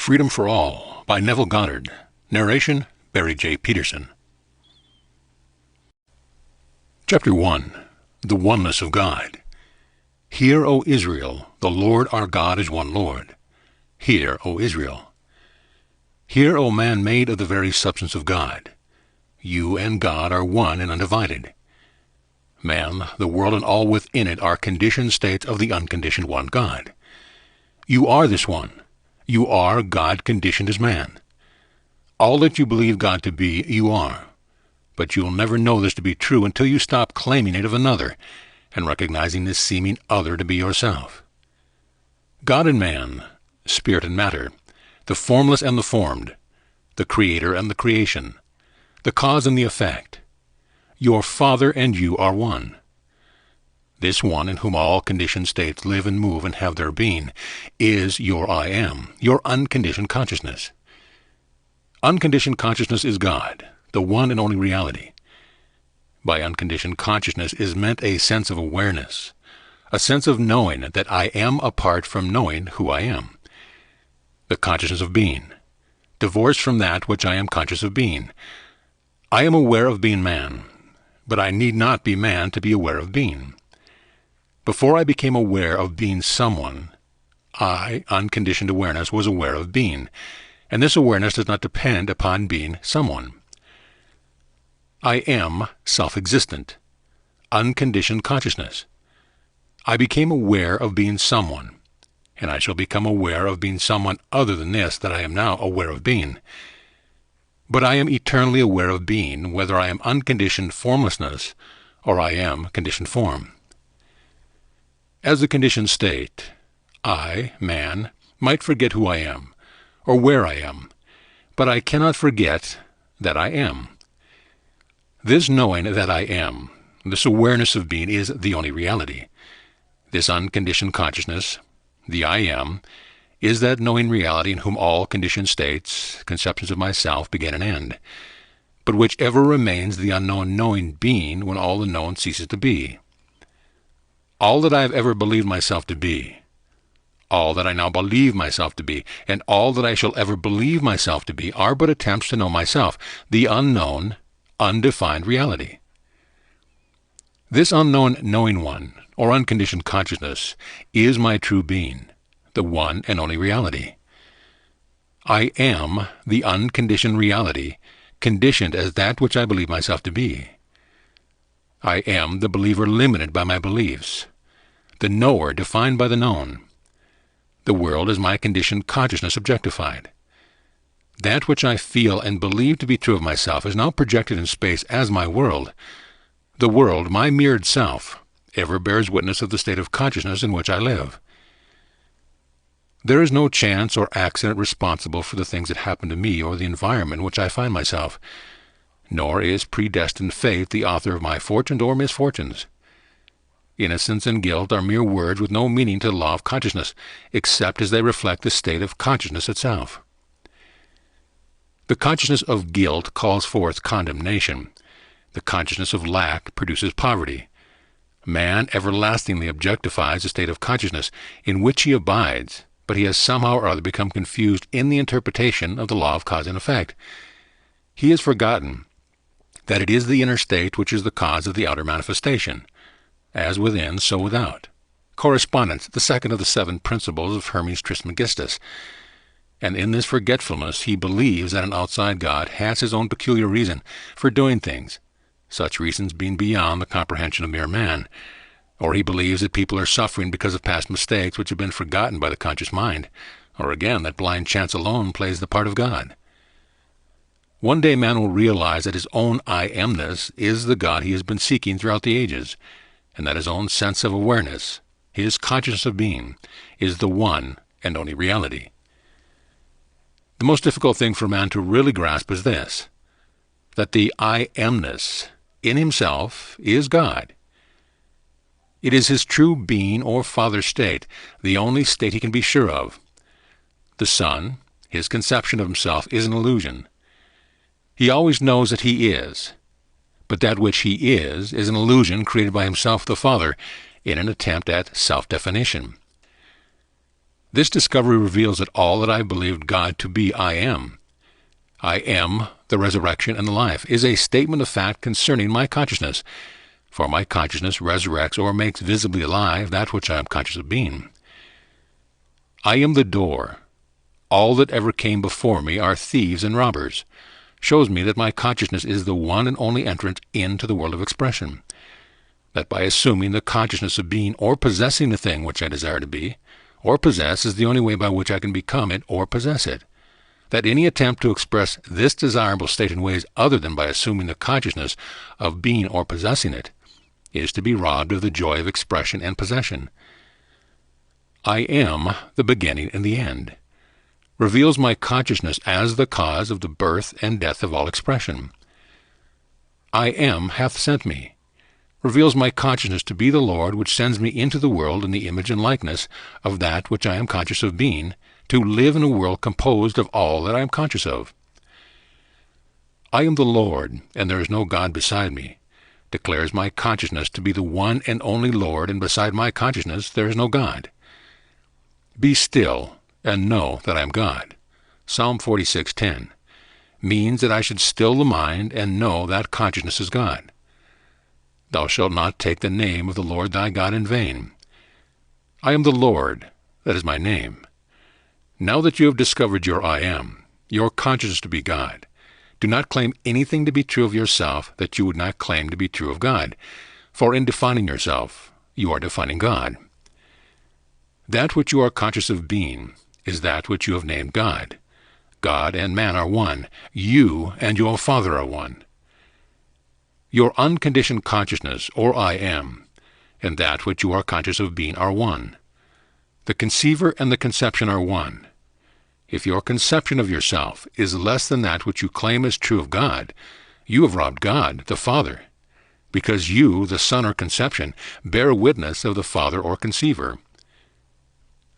Freedom for All by Neville Goddard. Narration, Barry J. Peterson. Chapter 1. The Oneness of God. Hear, O Israel, the Lord our God is one Lord. Hear, O Israel. Hear, O man made of the very substance of God. You and God are one and undivided. Man, the world and all within it are conditioned states of the unconditioned one God. You are this one. You are God conditioned as man. All that you believe God to be, you are. But you'll never know this to be true until you stop claiming it of another and recognizing this seeming other to be yourself. God and man, spirit and matter, the formless and the formed, the creator and the creation, the cause and the effect, your Father and you are one. This one in whom all conditioned states live and move and have their being is your I Am, your unconditioned consciousness. Unconditioned consciousness is God, the one and only reality. By unconditioned consciousness is meant a sense of awareness, a sense of knowing that I am apart from knowing who I am. The consciousness of being, divorced from that which I am conscious of being. I am aware of being man, but I need not be man to be aware of being. Before I became aware of being someone, I, unconditioned awareness, was aware of being, and this awareness does not depend upon being someone. I am self-existent, unconditioned consciousness. I became aware of being someone, and I shall become aware of being someone other than this that I am now aware of being. But I am eternally aware of being, whether I am unconditioned formlessness or I am conditioned form. As a conditioned state, I, man, might forget who I am, or where I am, but I cannot forget that I am. This knowing that I am, this awareness of being, is the only reality. This unconditioned consciousness, the I am, is that knowing reality in whom all conditioned states, conceptions of myself, begin and end, but which ever remains the unknown knowing being when all the known ceases to be. All that I have ever believed myself to be, all that I now believe myself to be, and all that I shall ever believe myself to be are but attempts to know myself, the unknown, undefined reality. This unknown knowing one, or unconditioned consciousness, is my true being, the one and only reality. I am the unconditioned reality, conditioned as that which I believe myself to be. I am the believer limited by my beliefs, the knower defined by the known. The world is my conditioned consciousness objectified. That which I feel and believe to be true of myself is now projected in space as my world. The world, my mirrored self, ever bears witness of the state of consciousness in which I live. There is no chance or accident responsible for the things that happen to me or the environment in which I find myself, nor is predestined fate the author of my fortunes or misfortunes. Innocence and guilt are mere words with no meaning to the law of consciousness, except as they reflect the state of consciousness itself. The consciousness of guilt calls forth condemnation. The consciousness of lack produces poverty. Man everlastingly objectifies the state of consciousness in which he abides, but he has somehow or other become confused in the interpretation of the law of cause and effect. He has forgotten that it is the inner state which is the cause of the outer manifestation, as within, so without. Correspondence, the second of the 7 principles of Hermes Trismegistus. And in this forgetfulness he believes that an outside God has his own peculiar reason for doing things, such reasons being beyond the comprehension of mere man. Or he believes that people are suffering because of past mistakes which have been forgotten by the conscious mind, or again that blind chance alone plays the part of God. One day man will realize that his own I amness is the God he has been seeking throughout the ages, and that his own sense of awareness, his consciousness of being, is the one and only reality. The most difficult thing for man to really grasp is this, that the I amness in himself is God. It is his true being or father state, the only state he can be sure of. The Son, his conception of himself, is an illusion. He always knows that he is, but that which he is an illusion created by himself the Father in an attempt at self-definition. This discovery reveals that all that I believed God to be I am, the resurrection and the life, is a statement of fact concerning my consciousness, for my consciousness resurrects or makes visibly alive that which I am conscious of being. I am the door. All that ever came before me are thieves and robbers, shows me that my consciousness is the one and only entrance into the world of expression, that by assuming the consciousness of being or possessing the thing which I desire to be, or possess, is the only way by which I can become it or possess it, that any attempt to express this desirable state in ways other than by assuming the consciousness of being or possessing it is to be robbed of the joy of expression and possession. I am the beginning and the end, reveals my consciousness as the cause of the birth and death of all expression. I am hath sent me, reveals my consciousness to be the Lord which sends me into the world in the image and likeness of that which I am conscious of being, to live in a world composed of all that I am conscious of. I am the Lord, and there is no God beside me, declares my consciousness to be the one and only Lord, and beside my consciousness there is no God. Be still, and know that I am God. Psalm 46:10 means that I should still the mind and know that consciousness is God. Thou shalt not take the name of the Lord thy God in vain. I am the Lord, that is my name. Now that you have discovered your I am, your consciousness to be God, do not claim anything to be true of yourself that you would not claim to be true of God, for in defining yourself, you are defining God. That which you are conscious of being is that which you have named God. God and man are one. You and your Father are one. Your unconditioned consciousness, or I am, and that which you are conscious of being are one. The conceiver and the conception are one. If your conception of yourself is less than that which you claim as true of God, you have robbed God, the Father, because you, the Son or conception, bear witness of the Father or conceiver.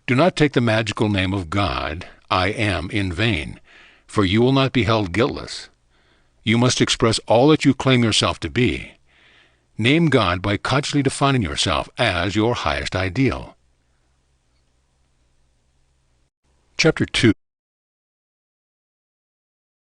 Do not take the magical name of God, I am, in vain, for you will not be held guiltless. You must express all that you claim yourself to be. Name God by consciously defining yourself as your highest ideal. Chapter 2.